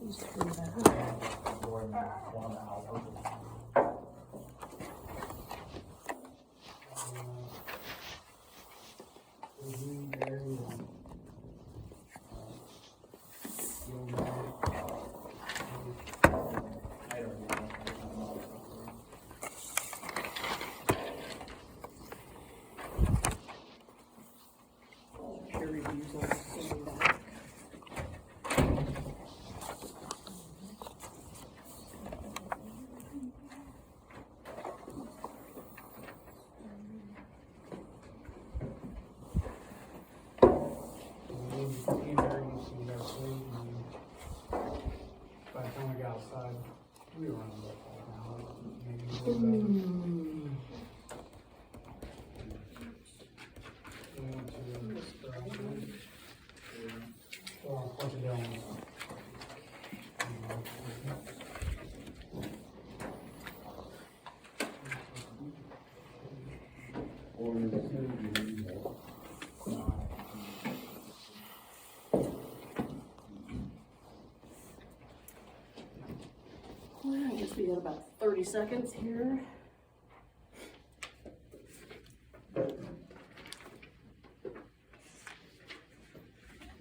These three back. Going 1 hour. I don't know. Peer reviews on this coming back. By the time we got outside, we were running about 5 hours, maybe a little better. We went to restaurant. Well, a bunch of donuts. Well, I guess we got about 30 seconds here.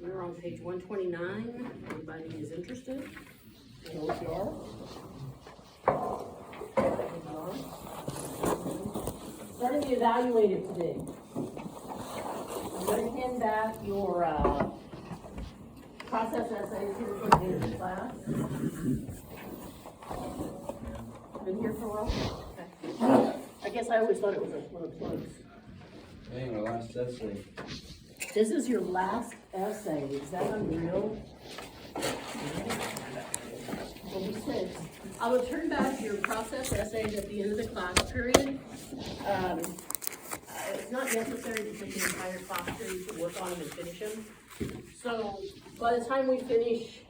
We're on page 129. Anybody is interested? OCR. Starting to evaluate it today. I'm going to hand back your process essays here for the end of the class. Been here for a while? Okay. I guess I always thought it was one of those. Hey, my last essay. This is your last essay. Is that unreal? I will turn back your process essays at the end of the class period. It's not necessary to take the entire class period to work on them and finish them. So by the time we finish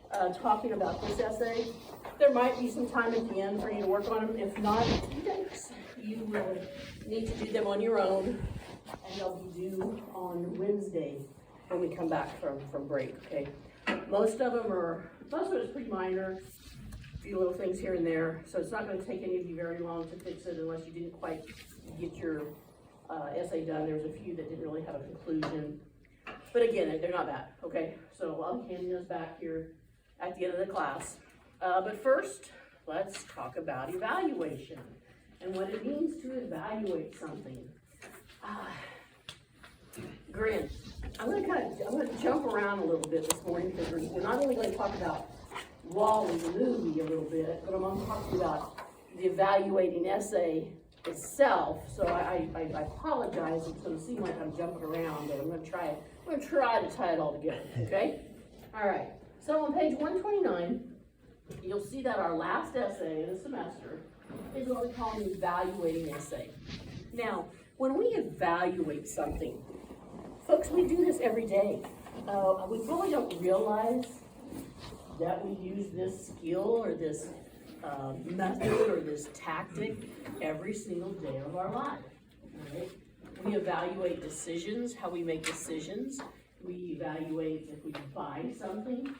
talking about this essay, there might be some time at the end for you to work on them. If not, you will need to do them on your own, and they'll be due on Wednesday when we come back from break, okay? Most of it is pretty minor, a few little things here and there, so it's not gonna take any of you very long to fix it unless you didn't quite get your essay done. There's a few that didn't really have a conclusion. But again, they're not bad, okay? So I'll be handing those back here at the end of the class. But first, let's talk about evaluation and what it means to evaluate something. Grin. I'm gonna jump around a little bit this morning because we're not only going to talk about WALL-E, the movie, a little bit, but I'm going to talk about the evaluating essay itself. So I apologize. It's going to seem like I'm jumping around, but I'm going to try to tie it all together. Okay. All right. So on page 129, you'll see that our last essay in the semester is what we call an evaluating essay. Now, when we evaluate something, folks, we do this every day. We probably don't realize that we use this skill or this method or this tactic every single day of our life. Right? We evaluate decisions, how we make decisions. We evaluate if we buy something.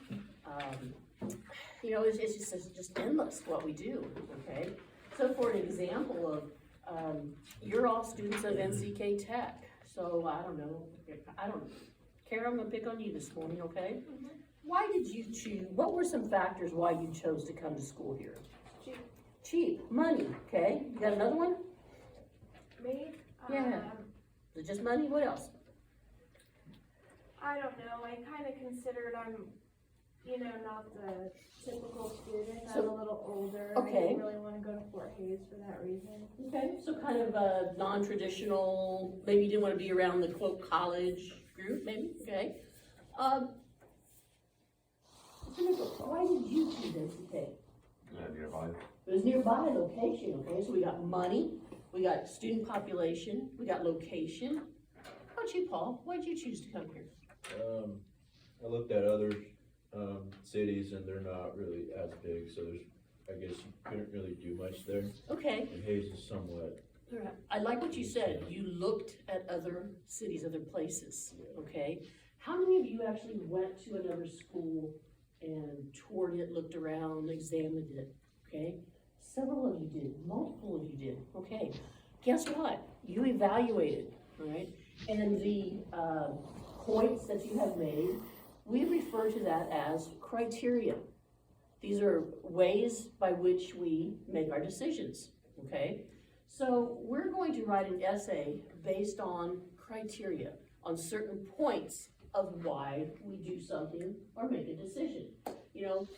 It's just endless what we do, okay? So for an example of, you're all students of NCK Tech, so I don't know, Kara, I'm gonna pick on you this morning, okay? Why did you choose, what were some factors why you chose to come to school here? Cheap, money, okay? You got another one? Me? Yeah. Is it just money? What else? I don't know. I kind of considered I'm, not the typical student. I'm a little older. Okay. I didn't really want to go to Fort Hays for that reason. Okay, so kind of a non-traditional, maybe you didn't want to be around the quote college group, maybe, okay? Why did you choose NCK? Nearby. It was nearby location, okay, so we got money, we got student population, we got location. How about you, Paul? Why did you choose to come here? I looked at other cities and they're not really as big, so I guess you couldn't really do much there. Okay, And Hayes is somewhat All right. I like what you said. You looked at other cities, other places, okay? How many of you actually went to another school and toured it, looked around, examined it, okay? Several of you did, multiple of you did, okay? Guess what? You evaluated, all right? And the points that you have made, we refer to that as criteria. These are ways by which we make our decisions, okay? So we're going to write an essay based on criteria, on certain points of why we do something or make a decision. You know,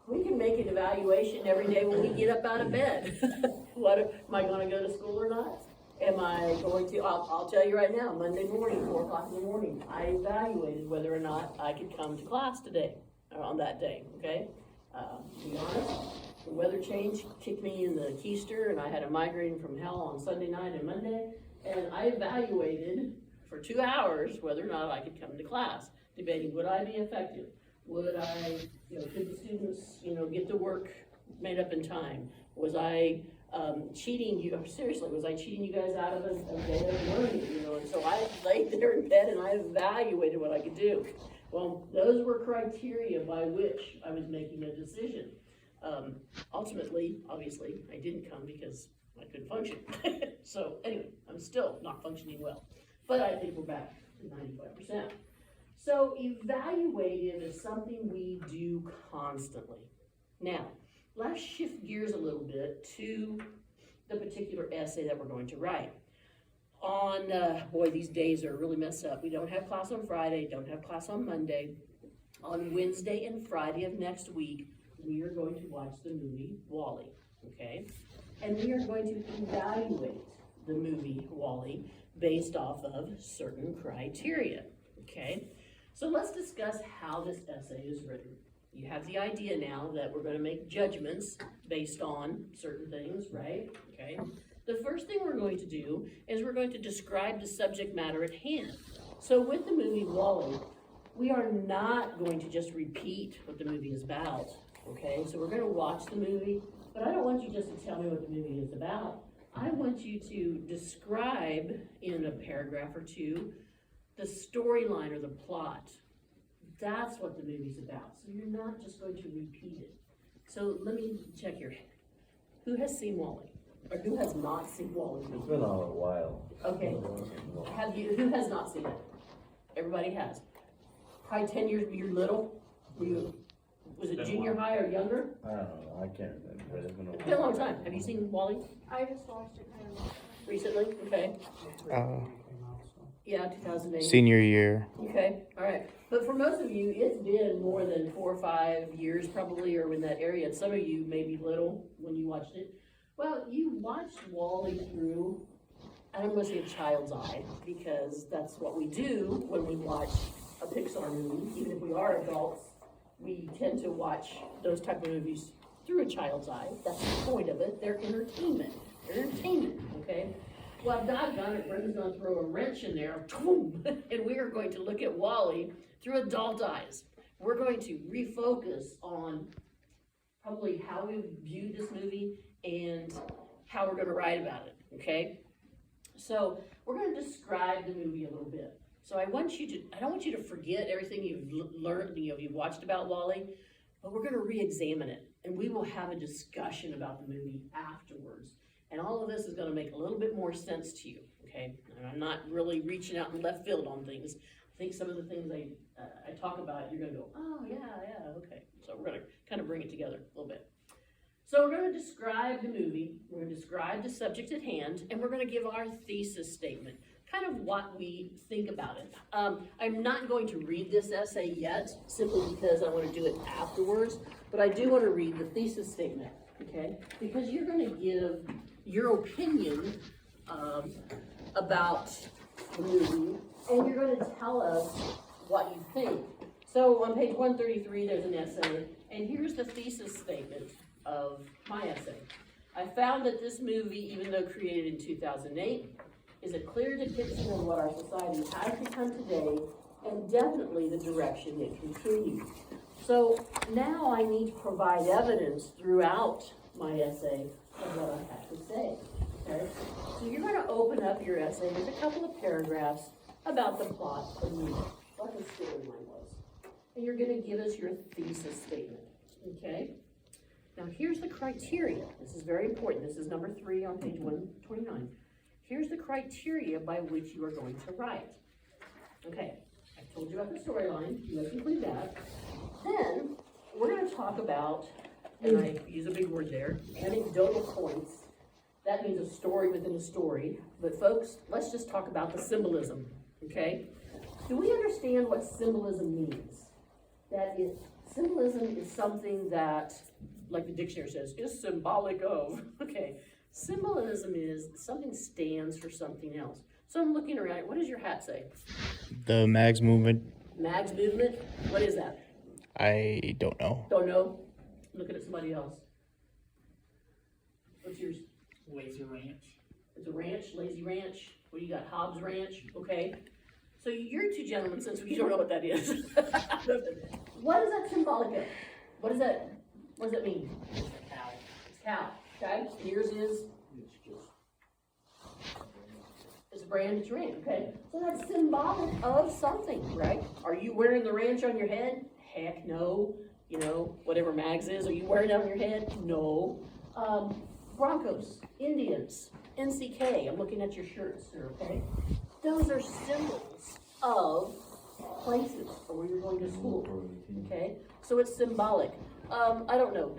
we can make an evaluation every day when we get up out of bed. Am I gonna go to school or not? Am I going to, I'll tell you right now, Monday morning, 4 o'clock in the morning, I evaluated whether or not I could come to class today, or on that day, okay? To be honest, the weather change kicked me in the keister, and I had a migraine from hell on Sunday night and Monday, and I evaluated for 2 hours whether or not I could come to class, debating would I be effective? Would I, could the students, get the work made up in time? Was I cheating you, seriously, was I cheating you guys out of a day of learning, And so I laid there in bed and I evaluated what I could do. Well, those were criteria by which I was making a decision. Ultimately, obviously, I didn't come because I couldn't function. So anyway, I'm still not functioning well, but I think we're back to 95%. So evaluative is something we do constantly. Now, let's shift gears a little bit to the particular essay that we're going to write. On, boy, these days are really messed up. We don't have class on Friday, don't have class on Monday. On Wednesday and Friday of next week, we are going to watch the movie WALL-E, okay? And we are going to evaluate the movie WALL-E based off of certain criteria, okay? So let's discuss how this essay is written. You have the idea now that we're going to make judgments based on certain things, right? Okay. The first thing we're going to do is we're going to describe the subject matter at hand. So with the movie WALL-E, we are not going to just repeat what the movie is about, okay? So we're going to watch the movie, but I don't want you just to tell me what the movie is about. I want you to describe in a paragraph or two the storyline or the plot. That's what the movie's about. So you're not just going to repeat it. So let me check your head. Who has seen WALL-E? Or who has not seen WALL-E? It's been a while. Okay. Who has not seen it? Everybody has. Probably 10 years, you're little? Was it junior high or younger? I don't know, I can't remember, but it's been a while. It's been a long time. Have you seen WALL-E I just watched it kind of. recently? Okay. Yeah, 2008. Senior year. Okay, all right. But for most of you, it's been more than 4 or 5 years probably, or in that area. And some of you may be little when you watched it. Well, you watched WALL-E through, I'm going to say a child's eye, because that's what we do when we watch a Pixar movie. Even if we are adults, we tend to watch those type of movies through a child's eye. That's the point of it. They're entertainment. They're entertainment, okay? Well, doggone it, Brenda's going to throw a wrench in there, and we are going to look at WALL-E through adult eyes. We're going to refocus on probably how we viewed this movie and how we're going to write about it, okay? So we're going to describe the movie a little bit. So I don't want you to forget everything you've learned, you've watched about WALL-E, but we're going to re-examine it, and we will have a discussion about the movie afterwards. And all of this is going to make a little bit more sense to you, okay? And I'm not really reaching out in left field on things. I think some of the things I talk about, you're going to go, oh, yeah, okay. So we're going to kind of bring it together a little bit. So we're going to describe the movie, we're going to describe the subject at hand, and we're going to give our thesis statement, kind of what we think about it. I'm not going to read this essay yet, simply because I want to do it afterwards, but I do want to read the thesis statement, okay? Because you're going to give your opinion about the movie, and you're going to tell us what you think. So on page 133, there's an essay, and here's the thesis statement of my essay. I found that this movie, even though created in 2008, is a clear depiction of what our society has become today, and definitely the direction it continues. So now I need to provide evidence throughout my essay of what I have to say. okay? So you're gonna open up your essay with a couple of paragraphs about the plot of the movie, what the storyline was. And you're gonna give us your thesis statement, okay? Now here's the criteria. This is very important. This is number 3 on page 129. Here's the criteria by which you are going to write. Okay, I told you about the storyline. You must include that. Then we're gonna talk about, and I use a big word there, anecdotal points. That means a story within a story. But folks, let's just talk about the symbolism, okay? Do we understand what symbolism means? Symbolism is something that, like the dictionary says, is symbolic of, okay? Symbolism is something stands for something else. So I'm looking around, what does your hat say? The Mags movement. Mags movement? What is that? I don't know. Don't know? Looking at somebody else. What's yours? Lazy Ranch. It's a ranch, Lazy Ranch. What do you got? Hobbs Ranch, okay? So you're two gentlemen, since you don't know what that is. What is that symbolic of? What does that mean? Cow. It's cow, okay? Yours is? It's just. It's a brand, it's ranch, okay? So that's symbolic of something, right? Are you wearing the ranch on your head? Heck no. You know, whatever Mags is, are you wearing it on your head? No. Broncos, Indians, NCK, I'm looking at your shirts here, okay? Those are symbols of places or where you're going to school, okay? So it's symbolic. I don't know,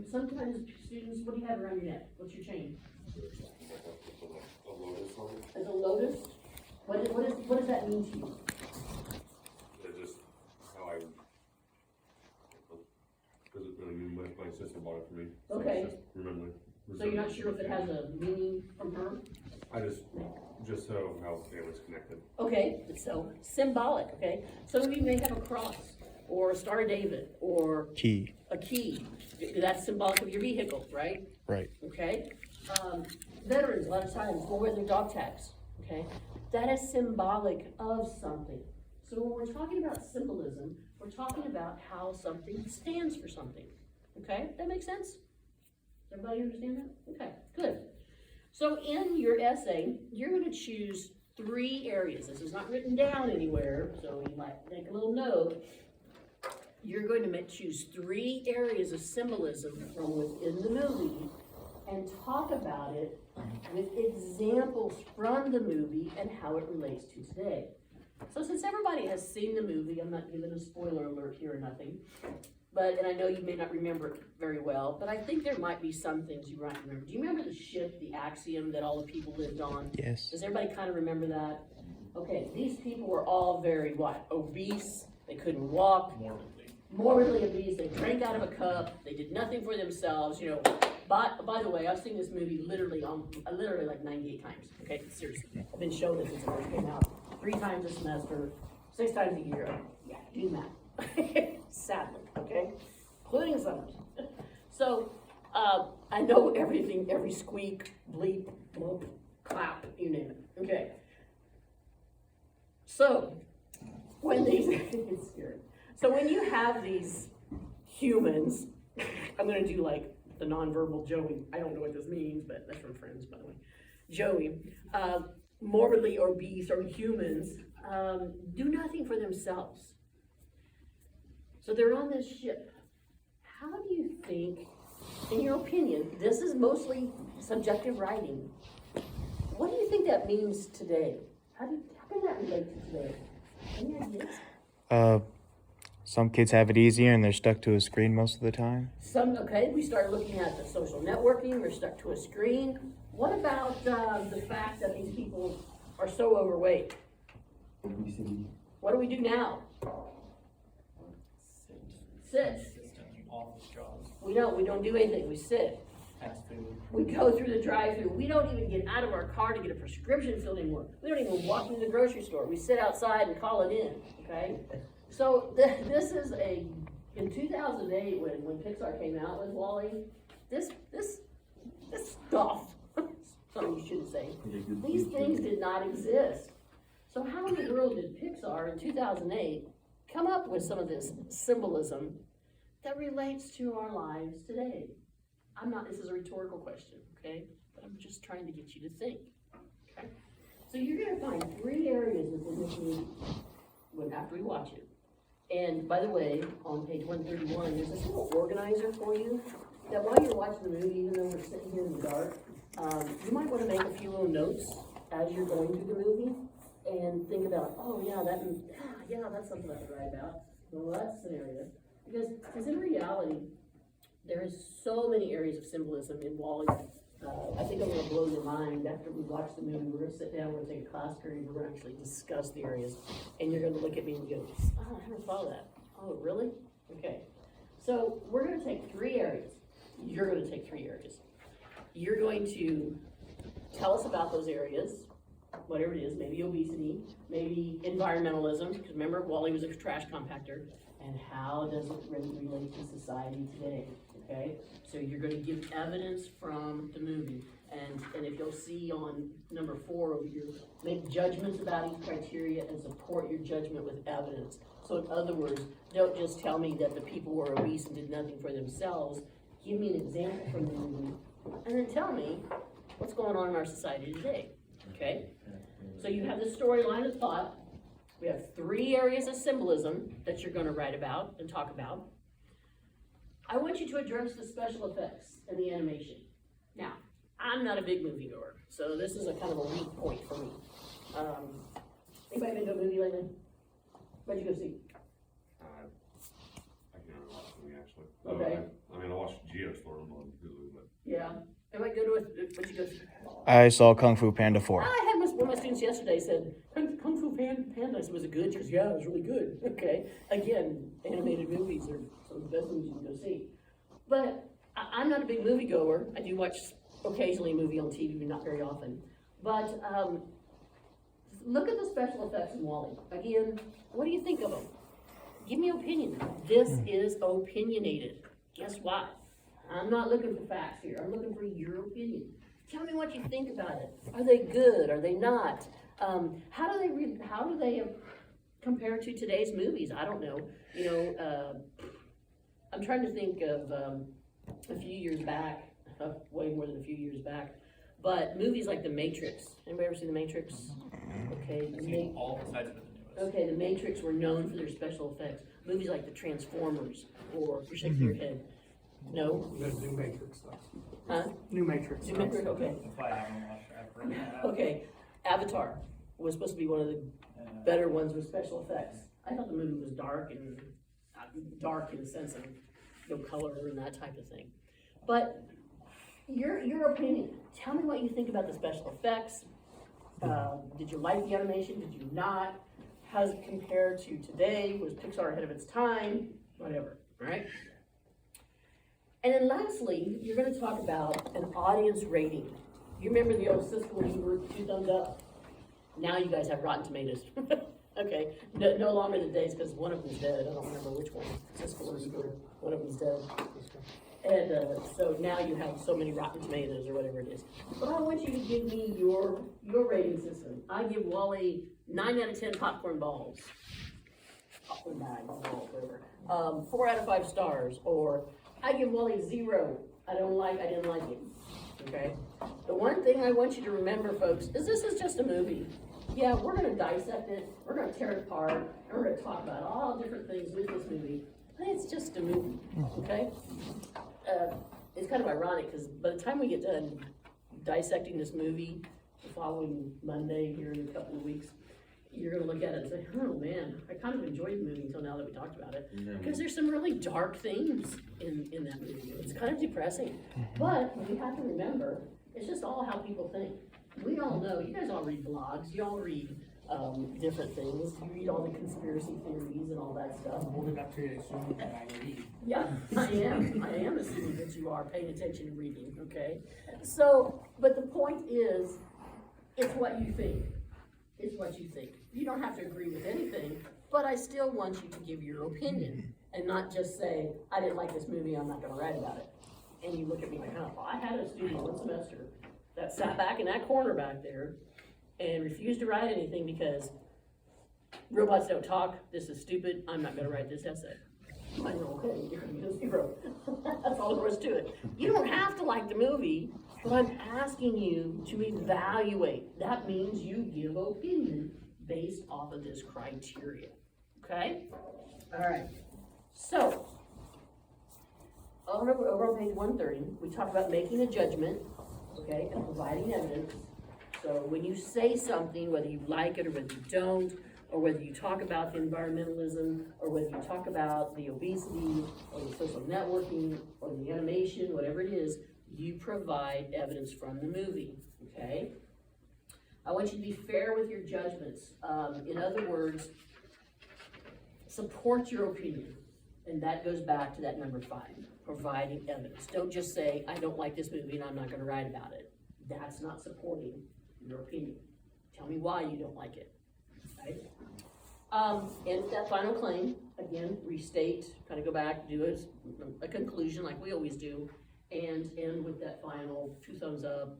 sometimes students, what do you have around your neck? What's your chain? A lotus on it. Is a lotus? What does that mean to you? It's just how I, because it's really my sister bought it for me. So Okay. it's just remembering. So you're not sure if it has a meaning from her? I just so how the family's connected. Okay, so symbolic, okay? Some of you may have a cross, or a Star of David, or Key. a key. That's symbolic of your vehicle, right? Right. Okay? Veterans, a lot of times, will wear their dog tags, okay? That is symbolic of something. So when we're talking about symbolism, we're talking about how something stands for something, okay? That makes sense? Everybody understand that? Okay, good. So in your essay, you're gonna choose 3 areas. This is not written down anywhere, so you might make a little note. You're going to choose 3 areas of symbolism from within the movie and talk about it with examples from the movie and how it relates to today. So since everybody has seen the movie, I'm not giving a spoiler alert here or nothing, and I know you may not remember it very well, but I think there might be some things you might remember. Do you remember the ship, the Axiom, that all the people lived on? Yes. Does everybody kind of remember that? Okay, these people were all very, what, obese, they couldn't walk, morbidly obese, they drank out of a cup, they did nothing for themselves, you know. By the way, I've seen this movie literally like 98 times, okay, seriously. I've been shown this since it first came out, 3 times a semester, 6 times a year, yeah, do math. Sadly, okay, including summers. So, I know everything, every squeak, bleep, bloop, clap, you name it, okay. So, when these, it's scary. So when you have these humans, I'm gonna do like the nonverbal Joey, I don't know what this means, but that's from Friends, by the way. Joey, morbidly obese or humans, do nothing for themselves. So they're on this ship. How do you think, in your opinion, this is mostly subjective writing, what do you think that means today? How can that relate to today? Any ideas? Some kids have it easier and they're stuck to a screen most of the time. Okay, we start looking at the social networking, we're stuck to a screen. What about the fact that these people are so overweight? Obesity. What do we do now? Sit. Office jobs. We don't do anything, we sit. Fast food. We go through the drive-through. We don't even get out of our car to get a prescription filled anymore. We don't even walk into the grocery store. We sit outside and call it in, okay? So this is in 2008 when Pixar came out with WALL-E, this stuff, something you shouldn't say, these things did not exist. So how in the world did Pixar in 2008 come up with some of this symbolism that relates to our lives today? This is a rhetorical question, okay? but I'm just trying to get you to think, okay? So you're gonna find 3 areas within this movie, after we watch it. And by the way, on page 131, there's this little organizer for you, that while you're watching the movie, even though we're sitting here in the dark, you might wanna make a few little notes as you're going through the movie, and think about, oh yeah, that's something I could write about. Well, that's an area. Because in reality, there is so many areas of symbolism in WALL-E. I think I'm gonna blow your mind after we watch the movie. We're gonna sit down, we're gonna take a class period, we're gonna actually discuss the areas. And you're gonna look at me and go, oh, I never thought of that. Oh, really? Okay. So we're gonna take 3 areas. You're gonna take 3 areas. You're going to tell us about those areas, whatever it is, maybe obesity, maybe environmentalism, because remember, WALL-E was a trash compactor, and how does it relate to society today, okay? So you're gonna give evidence from the movie, and if you'll see on number 4 over here, make judgments about each criteria and support your judgment with evidence. So in other words, don't just tell me that the people were obese and did nothing for themselves, give me an example from the movie, and then tell me what's going on in our society today, okay? So you have the storyline of thought. We have 3 areas of symbolism that you're gonna write about and talk about. I want you to address the special effects and the animation. Now, I'm not a big moviegoer, so this is a kind of a weak point for me. Anybody been to a movie lately? What'd you go see? I can't remember last movie actually. Okay. I mean, I watched Geostorm on Hulu, but. Yeah. Anybody go to it? What'd you go see? I saw Kung Fu Panda 4. I had one of my students yesterday said, Kung Fu Panda, I said, was it good? She goes, yeah, it was really good. Okay. Again, animated movies are some of the best movies you can go see. But I'm not a big movie goer. I do watch occasionally a movie on TV, but not very often. But look at the special effects in WALL-E. Again, what do you think of them? Give me an opinion. This is opinionated. Guess what? I'm not looking for facts here. I'm looking for your opinion. Tell me what you think about it. Are they good? Are they not? How do they compare to today's movies? I don't know. You know, I'm trying to think of a few years back, way more than a few years back, but movies like The Matrix. Anybody ever seen The Matrix? Okay. All besides the newest. Okay, The Matrix were known for their special effects. Movies like The Transformers, or you're shaking your head. No? There's new Matrix stuff. Huh? New Matrix New stuff. Matrix, okay. That's why I haven't watched it. I've heard that. Okay, Avatar was supposed to be one of the better ones with special effects. I thought the movie was dark in the sense of no color and that type of thing. But your opinion, tell me what you think about the special effects. Did you like the animation? Did you not? How does it compare to today? Was Pixar ahead of its time? Whatever, all right? And then lastly, you're gonna talk about an audience rating. You remember the old Siskel and Ebert 2 thumbs up? Now you guys have Rotten Tomatoes. Okay, no longer the days, because one of them's dead. I don't remember which one. Siskel or Ebert, one of them's dead. And so now you have so many Rotten Tomatoes or whatever it is. But I want you to give me your rating system. I give WALL-E 9 out of 10 popcorn balls. Popcorn bags, balls, whatever. 4 out of 5 stars, or I give WALL-E 0. I didn't like it. Okay? The one thing I want you to remember, folks, is this is just a movie. Yeah, we're gonna dissect it, we're gonna tear it apart, and we're gonna talk about all different things with this movie. But it's just a movie, okay? It's kind of ironic, because by the time we get done dissecting this movie, the following Monday here in a couple of weeks, you're gonna look at it and say, oh man, I kind of enjoyed the movie until now that we talked about it. Because there's some really dark themes in that movie. It's kind of depressing. But we have to remember, it's just all how people think. We all know, you guys all read blogs, you all read different things, you read all the conspiracy theories and all that stuff. I'm holding up to you assuming that I read. Yeah, I am assuming that you are paying attention and reading, okay? So, but the point is, it's what you think. It's what you think. You don't have to agree with anything, but I still want you to give your opinion and not just say, I didn't like this movie, I'm not gonna write about it. And you look at me like, oh, I had a student one semester that sat back in that corner back there and refused to write anything because robots don't talk, this is stupid, I'm not gonna write this essay. I know, okay, you're gonna get a 0. That's all there was to it. You don't have to like the movie, But I'm asking you to evaluate. That means you give opinion based off of this criteria, okay? All right, so, over on page 130, we talk about making a judgment, okay, and providing evidence. So when you say something, whether you like it or whether you don't, or whether you talk about the environmentalism, or whether you talk about the obesity, or the social networking, or the animation, whatever it is, you provide evidence from the movie, okay? I want you to be fair with your judgments. In other words, support your opinion. And that goes back to that number 5, providing evidence. Don't just say, I don't like this movie and I'm not gonna write about it. That's not supporting your opinion. Tell me why you don't like it, right? And that final claim, again, restate, kind of go back, do a conclusion like we always do, and end with that final 2 thumbs up,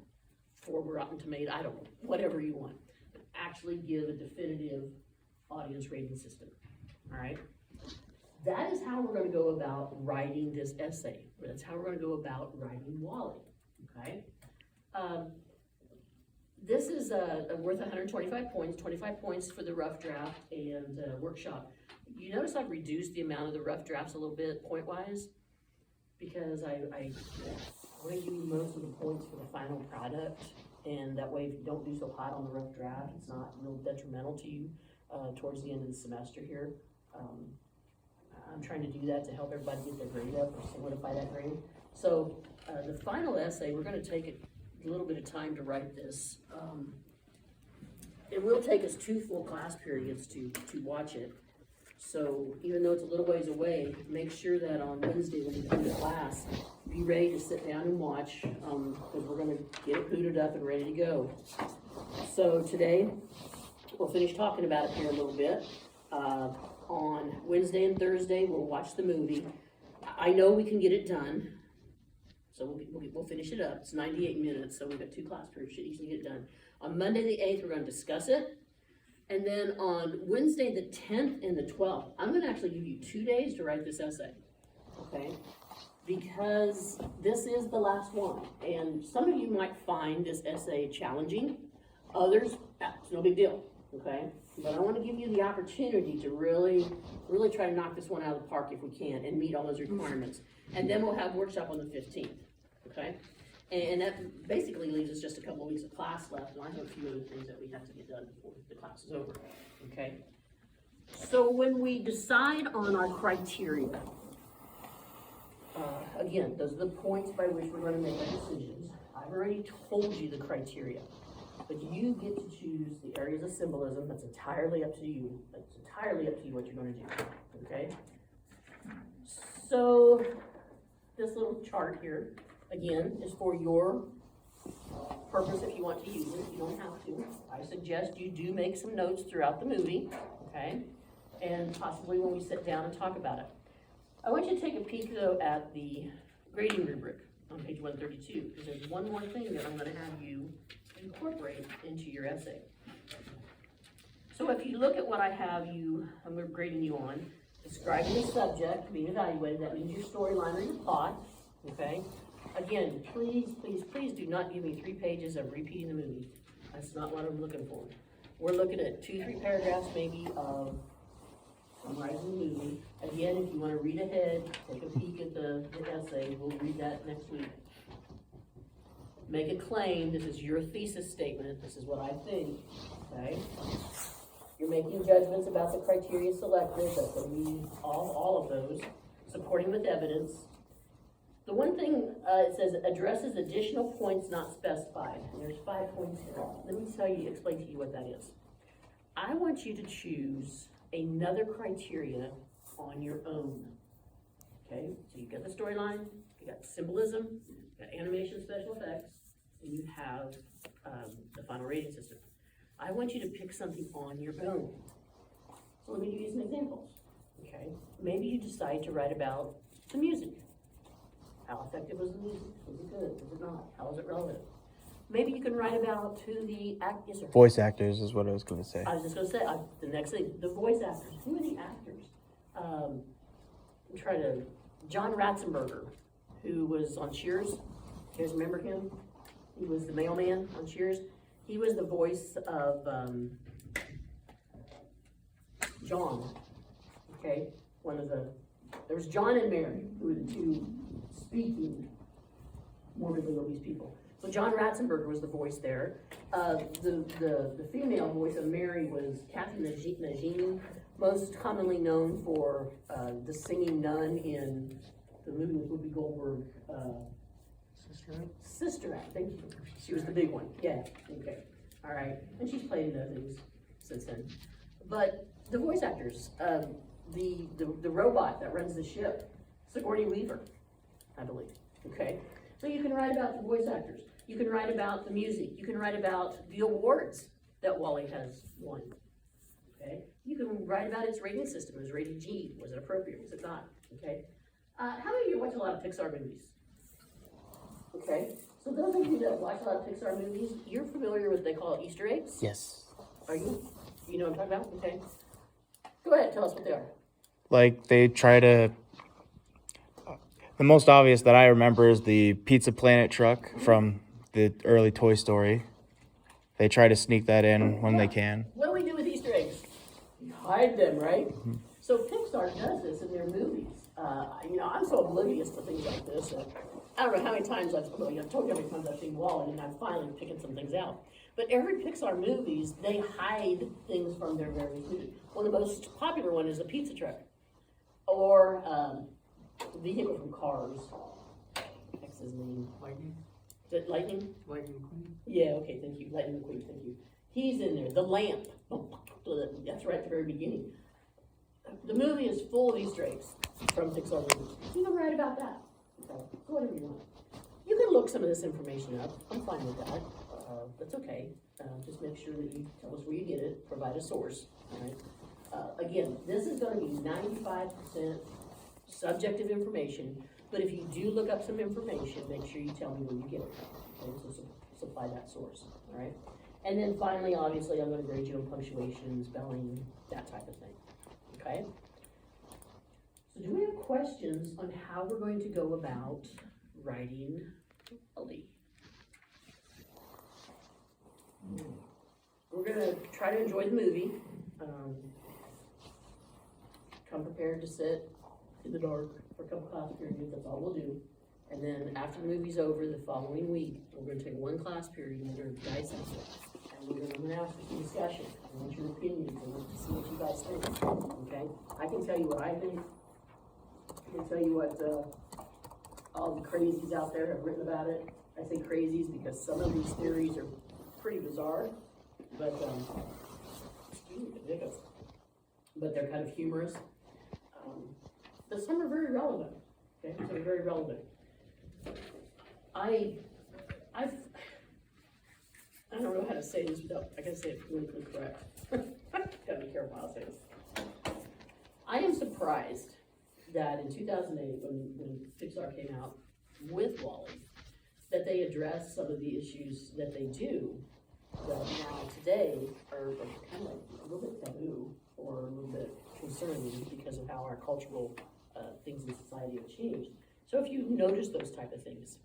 4 rotten tomato, I don't know, whatever you want. But actually give a definitive audience rating system, all right? That is how we're gonna go about writing this essay. That's how we're gonna go about writing WALL-E, okay? This is worth 125 points, 25 points for the rough draft and workshop. You notice I've reduced the amount of the rough drafts a little bit, point-wise, because I want to give you most of the points for the final product, and that way if you don't do so hot on the rough draft, it's not real detrimental to you towards the end of the semester here. I'm trying to do that to help everybody get their grade up or solidify that grade. So the final essay, we're going to take a little bit of time to write this. It will take us 2 full class periods to watch it. So even though it's a little ways away, make sure that on Wednesday when you come to class, be ready to sit down and watch, because we're going to get it booted up and ready to go. So today, we'll finish talking about it here a little bit. On Wednesday and Thursday, we'll watch the movie. I know we can get it done, so we'll finish it up. It's 98 minutes, so we've got 2 class periods, should easily get it done. On Monday the 8th, we're gonna discuss it. And then on Wednesday the 10th and the 12th, I'm gonna actually give you 2 days to write this essay, okay? Because this is the last one. And some of you might find this essay challenging. Others, it's no big deal, okay? But I want to give you the opportunity to really try to knock this one out of the park if we can and meet all those requirements. And then we'll have workshop on the 15th, okay? And that basically leaves us just a couple of weeks of class left, and I have a few other things that we have to get done before the class is over, okay? So when we decide on our criteria, again, those are the points by which we're going to make our decisions. I've already told you the criteria. But you get to choose the areas of symbolism. That's entirely up to you. That's entirely up to you what you're going to do, okay? So this little chart here, again, is for your purpose if you want to use it. You don't have to. I suggest you do make some notes throughout the movie, okay? And possibly when we sit down and talk about it. I want you to take a peek, though, at the grading rubric on page 132, because there's one more thing that I'm going to have you incorporate into your essay. So if you look at what I have you, I'm grading you on, describing the subject, being evaluated, that means your storyline or your plot, okay? Again, please do not give me 3 pages of repeating the movie. That's not what I'm looking for. We're looking at 2-3 paragraphs maybe of summarizing the movie. Again, if you want to read ahead, take a peek at the essay. We'll read that next week. Make a claim. This is your thesis statement. This is what I think, okay? You're making judgments about the criteria selected. That's going to be all of those. Supporting with evidence. The one thing, it says addresses additional points not specified. And there's 5 points here. Let me explain to you what that is. I want you to choose another criteria on your own. Okay, so you've got the storyline, you got symbolism, you got animation, special effects, and you have the final rating system. I want you to pick something on your own. So let me give you some examples. Okay, maybe you decide to write about the music. How effective was the music? Was it good? Was it not? How was it relevant? Maybe you can write about who the yes, sir. Voice actors is what I was going to say. I was just going to say, the next thing, the voice actors. Who are the actors? I'm trying to, John Ratzenberger, who was on Cheers. You guys remember him? He was the mailman on Cheers. He was the voice of, John, okay? There was John and Mary, who were the two speaking morbidly obese people. So John Ratzenberger was the voice there. The female voice of Mary was Kathy Najimy, most commonly known for the singing nun in the movie with Whoopi Goldberg, Sister Act, thank you. She was the big one, yeah, okay, all right. And she's played in other things since then. But the voice actors, the robot that runs the ship, Sigourney Weaver, I believe, okay? So you can write about the voice actors. You can write about the music. You can write about the awards that WALL-E has won, okay? You can write about its rating system. Was it rated G? Was it appropriate? Was it not, okay? How many of you watch a lot of Pixar movies? Okay, so those of you that watch a lot of Pixar movies, you're familiar with what they call Easter eggs? Yes. Are you? You know what I'm talking about? Okay. Go ahead, tell us what they are. Like they try to. The most obvious that I remember is the Pizza Planet truck from the early Toy Story. They try to sneak that in when they can. What do we do with Easter eggs? You hide them, right? So Pixar does this in their movies. I'm so oblivious to things like this that I don't know how many times I've told you how many times I've seen WALL-E, and I'm finally picking some things out. But every Pixar movies, they hide things from their various movies. One of the most popular one is a pizza truck, or the vehicle from Cars. What's his name? Lightning, Is it Lightning? Lightning McQueen. Yeah, okay, thank you. Lightning McQueen, thank you. He's in there. The lamp. That's right at the very beginning. The movie is full of Easter eggs from Pixar movies. You can write about that. Okay, whatever you want. You can look some of this information up. I'm fine with that. That's okay. Just make sure that you tell us where you get it. Provide a source. All right. Again, this is going to be 95% subjective information. But if you do look up some information, make sure you tell me where you get it. Okay, so supply that source. All right. And then finally, obviously, I'm going to grade you on punctuation, spelling, that type of thing. Okay? So do we have questions on how we're going to go about writing WALL-E? We're going to try to enjoy the movie. Come prepared to sit in the dark for a couple class periods, that's all we'll do. And then after the movie's over, the following week, we're going to take one class period and we're going to dissect it. And I'm going to ask for some discussion. I want your opinions. I want to see what you guys think. Okay? I can tell you what I think. I can tell you what all the crazies out there have written about it. I say crazies because some of these theories are pretty bizarre, but but they're kind of humorous. But some are very relevant. Okay, some are very relevant. I don't know how to say this without, I gotta say it politically correct. Gotta be careful how I say this. I am surprised that in 2008, when Pixar came out with WALL-E, that they addressed some of the issues that they do, that now today are kind of like a little bit taboo or a little bit concerning because of how our cultural things in society have changed. So if you notice those type of things,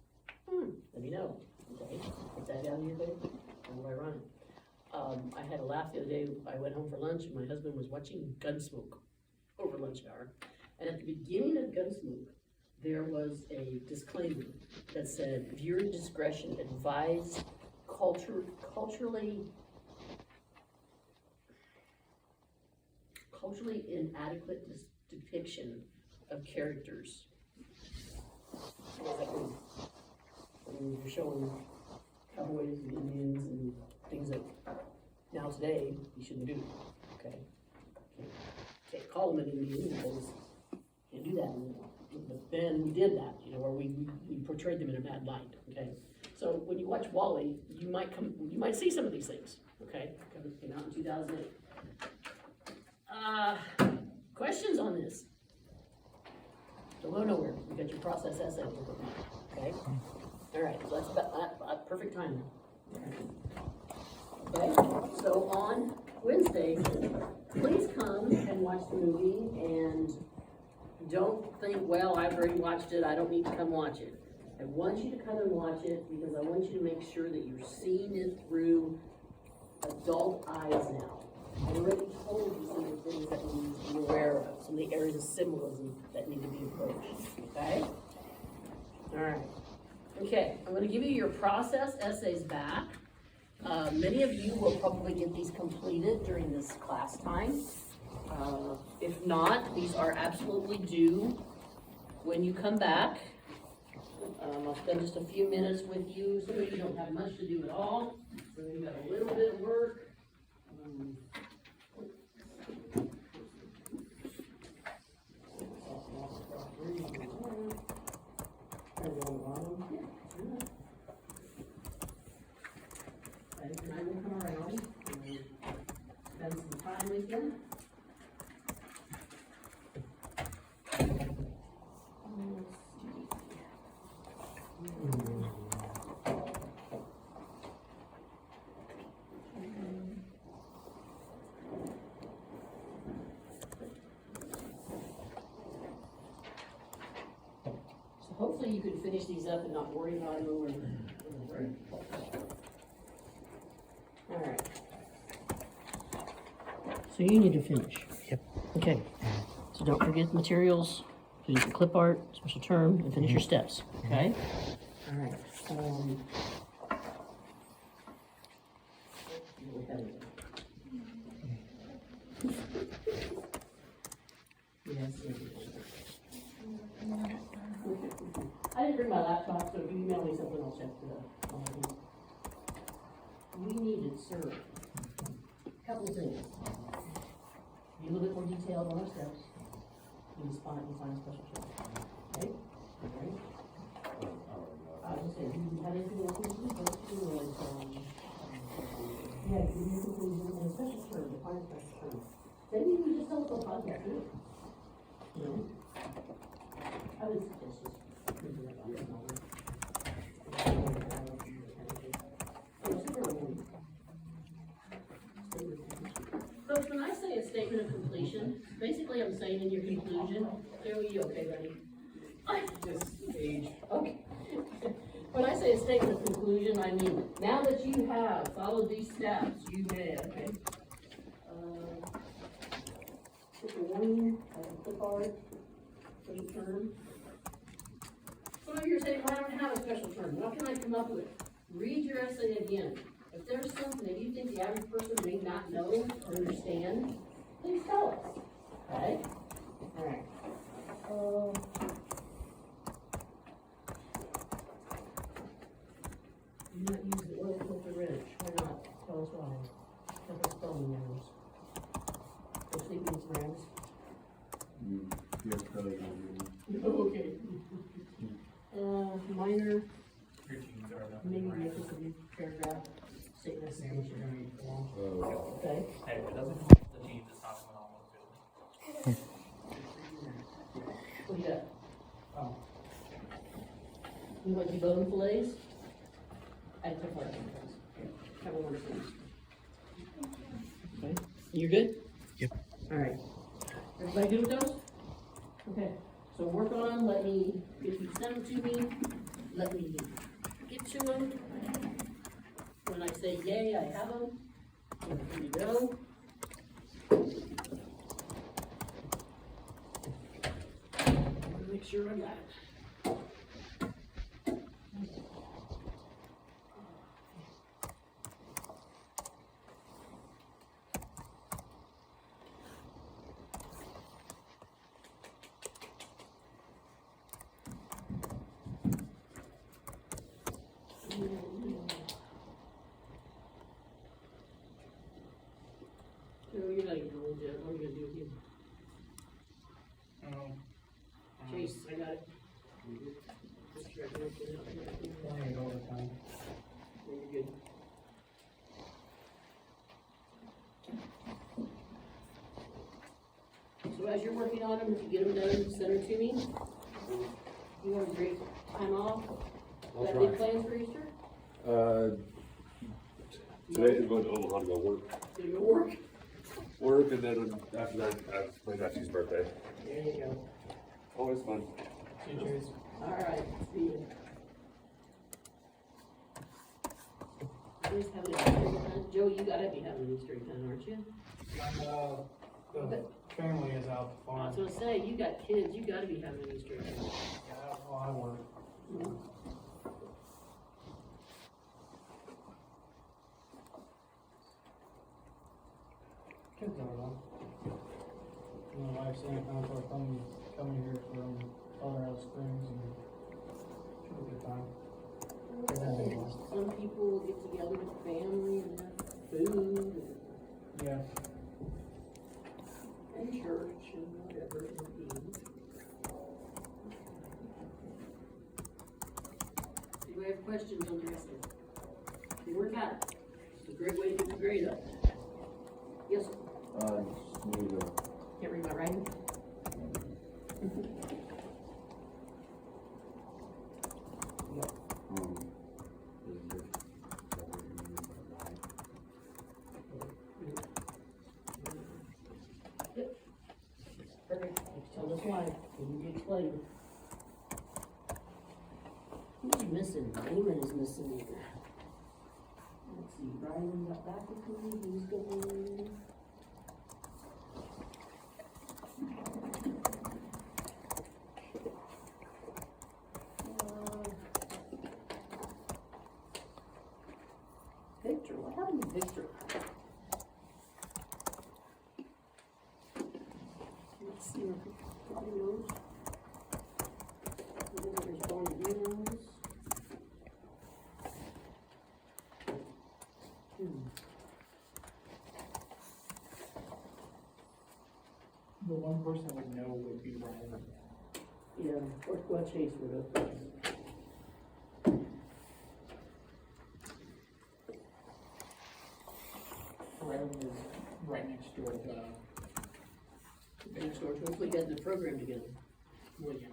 let me know. Okay, put that down here, baby. How will I run it? I had a laugh the other day. I went home for lunch and my husband was watching Gunsmoke over lunch hour. And at the beginning of Gunsmoke, there was a disclaimer that said, viewer discretion advised, culturally inadequate depiction of characters. You're showing cowboys and Indians and things that now today you shouldn't do. Okay, can't call them an Indian because you can't do that anymore. But then we did that, where we portrayed them in a bad light. Okay, so when you watch WALL-E, you might see some of these things. Okay, it came out in 2008. Questions on this? Don't go nowhere. We got your process essay. Okay. All right. So that's about perfect timing. Okay. So on Wednesday, please come and watch the movie, and don't think, well, I've already watched it. I don't need to come watch it. I want you to come and watch it because I want you to make sure that you're seeing it through adult eyes now. I already told you some of the things that we need to be aware of, some of the areas of symbolism that need to be approached, okay? All right. Okay, I'm gonna give you your process essays back. Many of you will probably get these completed during this class time. If not, these are absolutely due when you come back. I'll spend just a few minutes with you. Some of you don't have much to do at all, so you got a little bit of work. And I will come around and spend some time with you. So hopefully you can finish these up and not worry about them over. All right. So you need to finish. Yep. Okay. So don't forget materials, finish your clip art, special term, and finish your steps, okay? All right. Yes. I didn't bring my laptop, so if you email me something, I'll check the. We needed, sir, a couple of things. Be a little bit more detailed on our steps. You find a special term. Okay? Okay? I was saying, do you have anything else to do? Yeah, give me a conclusion and a special term, define a special term. Maybe we just tell us what podcast it is. You know? I would suggest just thinking about it. Folks, when I say a statement of completion, basically I'm saying in your conclusion, are you okay, buddy? Just age. Okay. When I say a statement of conclusion, I mean, now that you have followed these steps, you may, okay? Put the warning, clip art, special term. Some of you are saying, well, I don't have a special term, what can I come up with? Read your essay again. If there's something that you think the average person may not know or understand, please tell us, okay? All right. Do not use the oil filter wrench. Why not? Tell us why. Tell us spelling errors. Or sleeping friends. Okay. Minor, Routines are enough. maybe make this a new paragraph, statement of Same what you're completion. gonna eat for lunch. Okay. Hey, if it doesn't help, the cheese is not coming almost good. What do you got? Oh. You want debone fillets? I took one of them. Have a wonderful. Okay, you're good? Yep. All right. Everybody good with those? Okay, so work on them, let me, if you send them to me, let me get to them. When I say yay, I have them. Here you go. Make sure I got it. No, you're not even old yet. What are you gonna do with you? Chase, I got it. Just try to work it out. Playing it all the time. Yeah, you're good. So as you're working on them, if you get them done, send them to me. You want a great time off? Got any plans for Easter? Today is going to Omaha to go work. Gonna go work? Work, and then after that, it's my nephew's birthday. There you go. Always fun. Teachers. All right, see you. Who's having an Easter egg hunt? Joey, you gotta be having an Easter egg hunt, aren't you? The family is out the I farm. was gonna say, you got kids, you gotta be having an Easter egg hunt. Yeah, well, I work. Kids are though. My wife's in a contract coming here from Colorado Springs and should be a good time. Some people get together with family and have food Yeah. and church and whatever it may be. Do you have questions on dressing? You work out. It's a great way to get the grade up. Yes, sir. Just need a, Can't read my writing? Perfect. Tell us why. When you explain. Who's missing? Damon is missing here. Let's see, Brian got back with me, he's going. Victor, what happened to Victor? Let's see, probably knows. There's going to emails. The one person I would know would be Ryan. Yeah, or Chase would have. Ryan is right next door to, Next door, hopefully get the program together. William.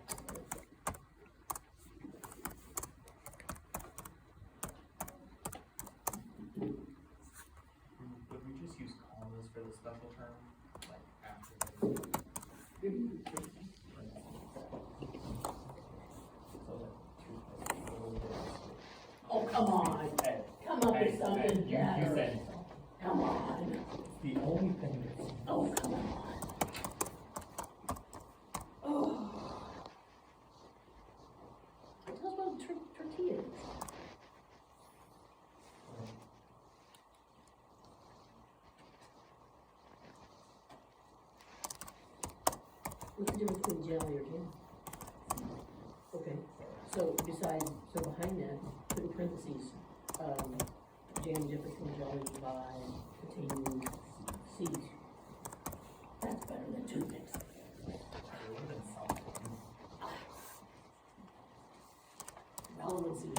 Would we just use commas for the special term, like after? So Oh, come on, Hey, come up with hey, something you better. said Come on, the only thing that's oh, come on. Oh. Tell us about tortillas. What's the difference between jelly or jam? Okay, so behind that, put in parentheses, jam differs from jelly by containing seeds. That's better than toothpicks. it would have been something. Relevancy.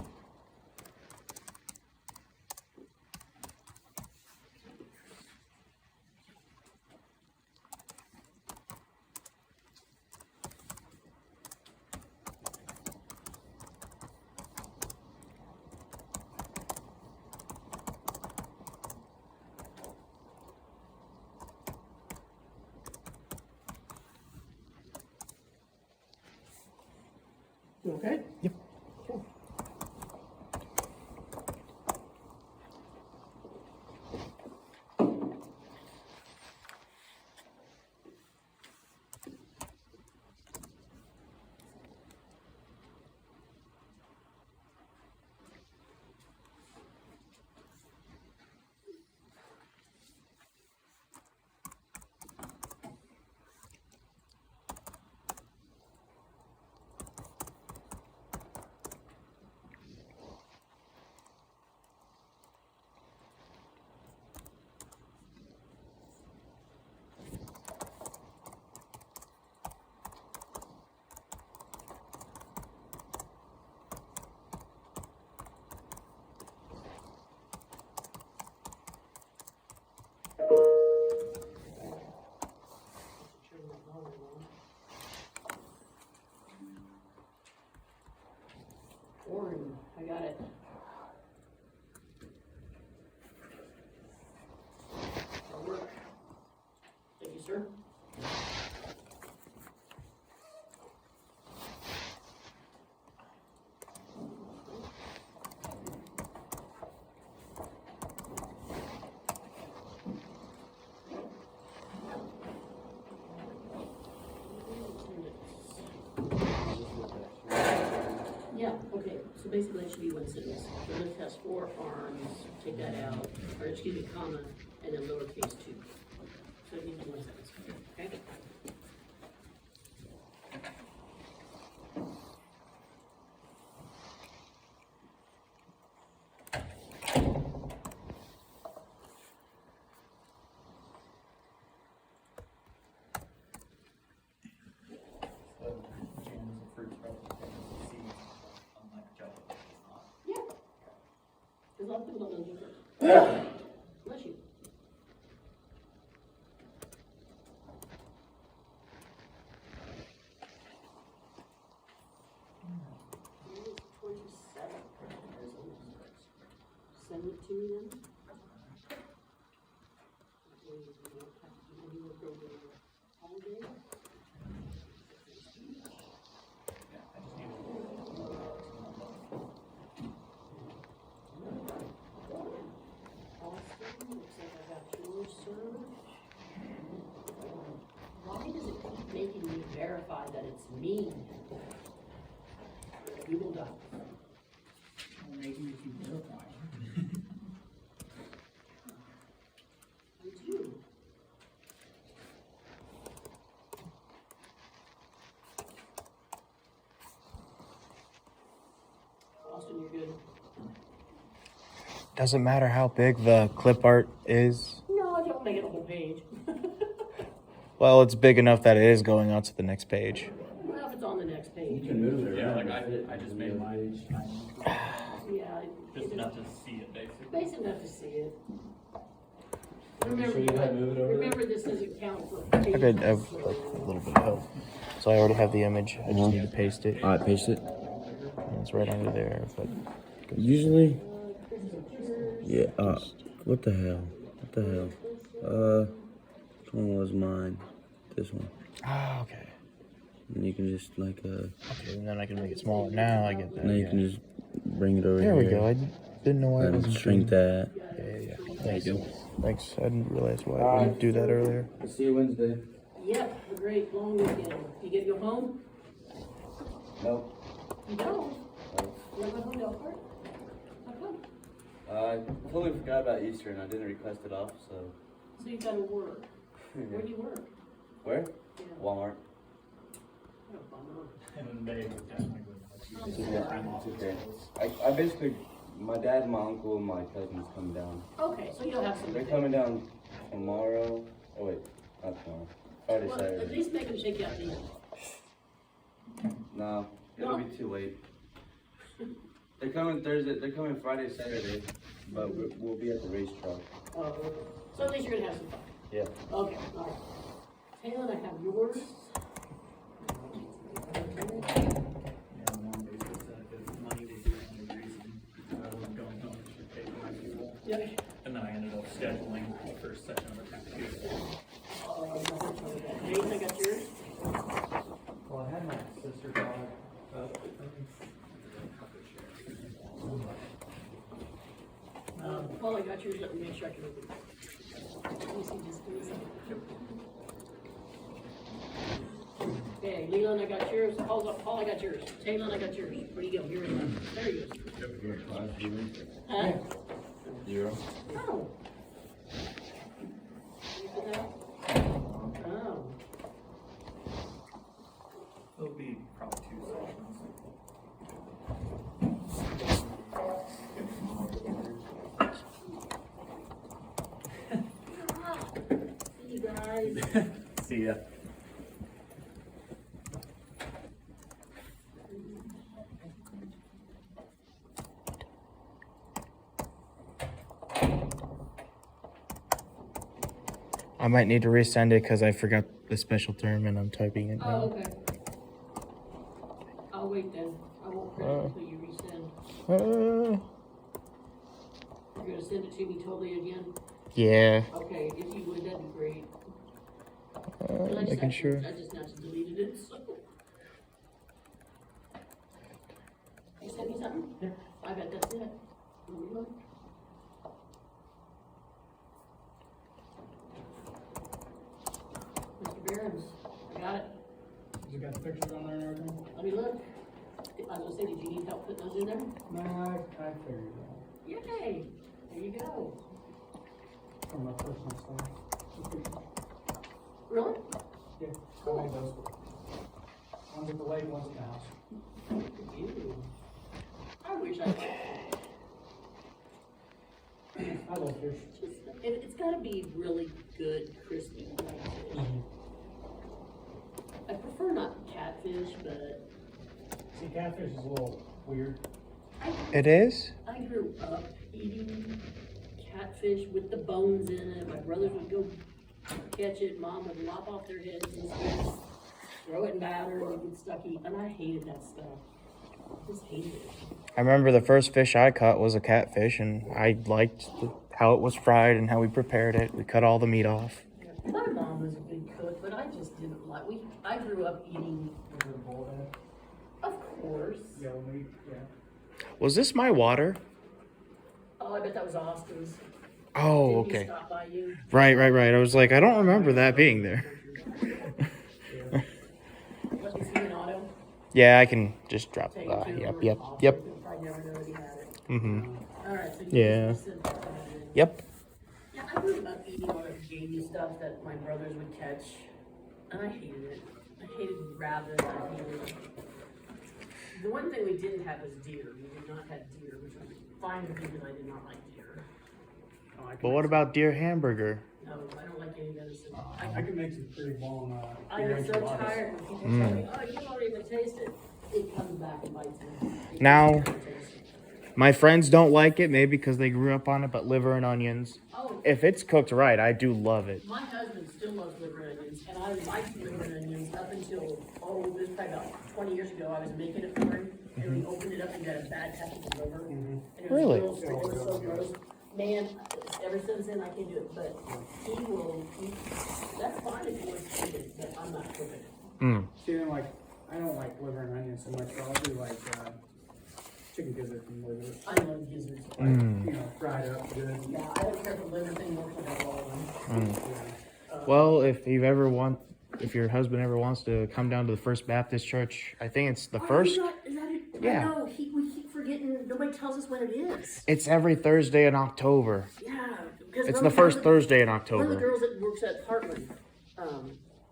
You okay? Yep. Cool. Warren, I got it. That'll work. Thank you, sir. So basically, that should be one sentence. The lift has 4 arms, take that out, or excuse me, comma, and then lowercase 2. So it needs one sentence, okay? So, jam is a fruit product, and seeds, unlike jelly, it's not. Yeah. Because a lot of people don't know the difference. Bless you. Here's 27. Send it to me then. All day. Yeah, I just need a Austin, looks like I got yours, sir. Why does it keep making me verify that it's me? Google Docs. Maybe if you verify. Me too. Austin, you're good. Doesn't matter how big the clip art is. No, don't make it a whole page. Well, it's big enough that it is going on to the next page. Well, if it's on the next You page. can move it Yeah, around. like I just made mine Yeah. just enough to see it, basically. Basic enough to see it. Show you how to move it over there? Remember, this doesn't count for I could have pages, like so- a little bit of help. So I already have the image. I just need to paste it. Alright, paste it. And it's right under there. But Usually, yeah, what the hell? What the hell? Which one was mine? This one. ah, okay. And you can just like, Okay, and then I can make it smaller. Now I get that. now you yeah. can just bring it over There here. we go. I didn't know why I And wasn't shrink doing- that. Yeah. There you go. Thanks. I didn't realize why I didn't do that earlier. See you Wednesday. Yep, a great long weekend. You get to go home? Nope. You don't? You don't go home to Elkhart? How come? I totally forgot about Easter and I didn't request it off, so. So you gotta work. Where do you work? Where? Yeah. Walmart. Oh, bummer. And they would definitely would let you. I'm It's sorry. okay. I basically, my dad, my uncle, and my cousin's coming down. Okay, so you'll have some. They're coming down tomorrow. Oh wait, not tomorrow. Friday, Well, at Saturday. least make them shake out the. No, it'll be too late. They're coming Thursday. They're coming Friday, Saturday, but we'll be at the racetrack. Oh, okay. So at least you're gonna have some fun. Yeah. Okay, all right. Taylor, I have yours. Yeah, on one basis, that if it's money, they do it for no reason. I wasn't going home, I should pay for my fuel. Yep. And then I ended up scheduling the first section of the practice. Nathan, I got yours. Well, I had my sister dog up. Paul, I got yours. Let me make sure I can open it. Let me see this, please. Okay, Leland, I got yours. Paul, I got yours. Taylor, I got yours. Where do you go? Here it is. There you go. Huh? 0. Oh. You did that? Oh. It'll be probably 2 sessions. See you guys. See ya. I might need to resend it because I forgot the special term and I'm typing it Oh, now. okay. I'll wait then. I won't print it until you resend. Uh, You're gonna send it to me totally again? yeah. Okay, if you would, that'd be great. I just Making actu- sure. I just naturally deleted it, so. You sent me something? Yeah. I bet that's it. Let me look. Mr. Behrens, I got it. You got the pictures on there and everything? Let me look. I was gonna say, did you need help putting those in there? No, I figured it out Yay, there you go. from my personal stuff. Really? Yeah, I made those. One's at the lake, one's at the house. Ew. I wish I could. I love fish. It's gotta be really good, crispy catfish. I prefer not catfish, but See, catfish is a little weird. It is? I grew up eating catfish with the bones in it. My brothers would go catch it, mom would lop off their heads and stuff, throw it in batter, and it get stuck eat, and I hated that stuff. I just hated it. I remember the first fish I caught was a catfish, and I liked how it was fried and how we prepared it. We cut all the meat off. My mom was a good cook, but I just didn't like, I grew up eating, Was it a bullhead? of course. Yellow meat, yeah. Was this my water? Oh, I bet that was Austin's. Oh, Didn't he okay. stop by you? Right. I was like, I don't remember that being there. Let me see an auto. Yeah, I can just drop Take it. it to him Yep. or Yep. I'll Yep. take it. Probably never know that he had it. Mm-hmm. Alright, so Yeah. you said that. Yep. Yeah, I grew up eating all that gamey stuff that my brothers would catch, and I hated it. I hated rabbit, I hated. The one thing we didn't have was deer. We did not have deer, which was fine with me because I did not like deer. Oh, But what about deer hamburger? No, I don't like any venison. I can make some pretty long, I get so tired when people tell me, oh, you don't even taste it. It comes back and bites me. It Now- doesn't taste it. My friends don't like it, maybe because they grew up on it, but liver and onions. Oh, If it's cooked right, I do love it. my husband still loves liver and onions, and I liked liver and onions up until, it was probably about 20 years ago, I was making it for him, and we opened it up and got a bad package of liver. And it was Really? real sweet, it was so gross. Man, ever since then, I can't do it, but he will, that's fine if he wants to cook it, but I'm not cooking it. Mm. See, then like, I don't like liver and onions so much, so I'll do like, chicken gizzard and liver. I love gizzards. You know, fried up good. Yeah, I don't care if the liver thing works with that all of them. Yeah. Well, if your husband ever wants to come down to the First Baptist Church, I think it's the first. Is that it? Yeah. No, we keep forgetting, nobody tells us when it is. It's every Thursday in October. Yeah. because It's one the of first girls- Thursday in One of the October. girls that works at Heartland,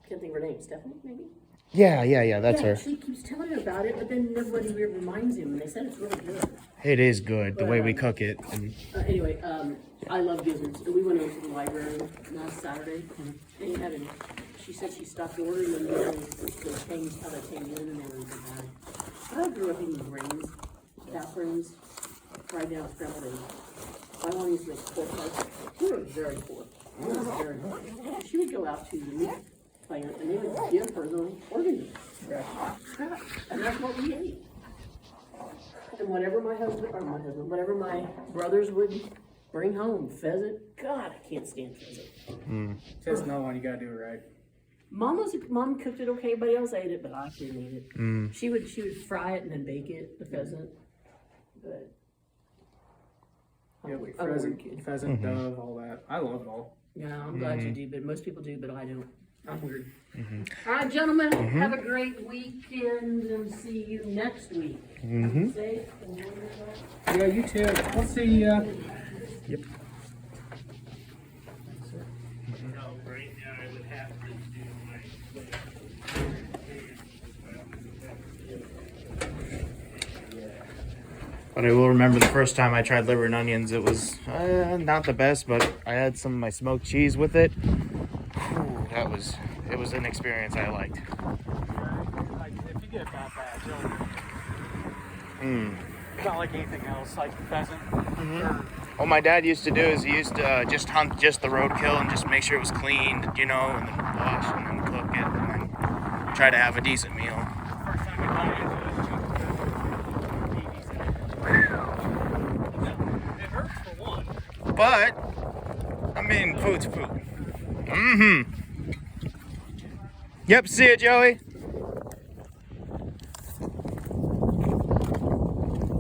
can't think of her name, Stephanie, maybe? Yeah, that's Yeah, her. she keeps telling her about it, but then nobody reminds him, and they said it's really good. It is good the way we cook it. And Anyway, I love gizzards. We went over to the library last Saturday, and he had she said she stopped ordering them, and they changed how they came in, and they were so bad. But I grew up eating grains, bathrooms, fried down scrambled eggs. My mom used to make pork pies. We were very poor. We were very poor. She would go out to the meat plant, and they would give her the organ meat. Scrap. And that's what we ate. And whatever whatever my brothers would bring home, pheasant, God, I can't stand pheasant. Just know when you gotta do it right. Mom cooked it okay, everybody else ate it, but I couldn't eat it. She would fry it and then bake it, the pheasant, but. Yeah, like I'm a weird kid. pheasant, dove, all that. I love it all. Yeah, I'm glad you do, but most people do, but I don't. I'm weird. All right, gentlemen, have a great weekend and see you next week. Safe, enjoy yourself. Yeah, you too. We'll see ya. But I will remember the first time I tried liver and onions. It was not the best, but I had some of my smoked cheese with it. Whew, it was an experience I liked. Like, if you get it that bad, it's not like anything else, like pheasant. What my dad used to do is he used to just hunt just the roadkill and just make sure it was cleaned, and then wash and then cook it and then try to have a decent meal. First time we got into it, it hurts for one. But, I mean, food's food. Yep, see ya, Joey.